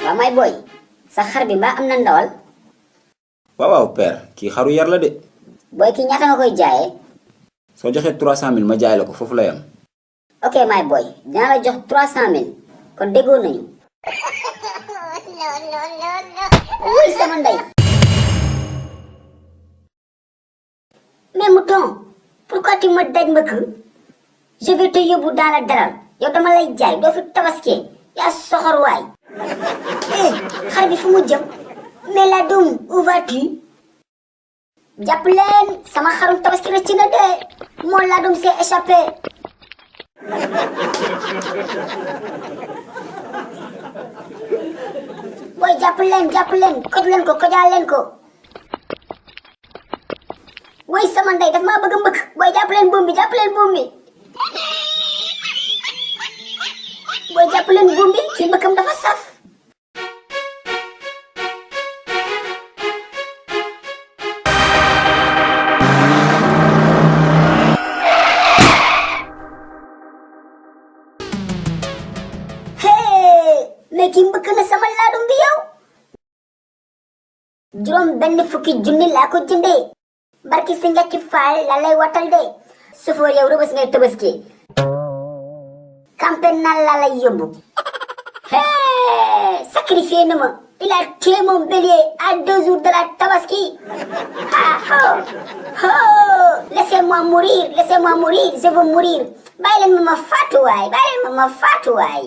waaw may boy sa xar bi mbaa am na ndawal. waaw père kii xaru yar la de. boy kii ñaata nga koy jaayee. soo joxee 300 000 ma jaay la ko foofu la yam. ok my boy dinaa la jox 300 000 kon déggoo nañu. wuy sama ndey. mais mouton pourquoi tu me daj mbëkk. je vais te yóbbu dans la daral yow dama lay jaay doo fi tabaskee yaa soxor waay. xar bi fu mu jëm. mais la doom où vas-tu. jàpp leen sama xarum tabaski rëcc na de moo la doom s'est échappé. booy jàpp leen koj leen ko kojaa leen ko. woy sama ndey daf maa bëgg a mbëkk booy jàpp leen buum bi booy jàpp leen buum bi kii mbëkkam dafa saf. mais kii mbëkk na sama laadum bi yow. juróom benn fukki junni laa ko jëndee. barki si nga ci faal la lay watal de. sofóor yow rëbës ngay tëbëski. campé nal la lay yóbbu. sacrifié na ma. il a tué mon bélier à 2 jours de la tabaski. laissez-moi mourir je veux mourir. bàyyi leen ma faatu waay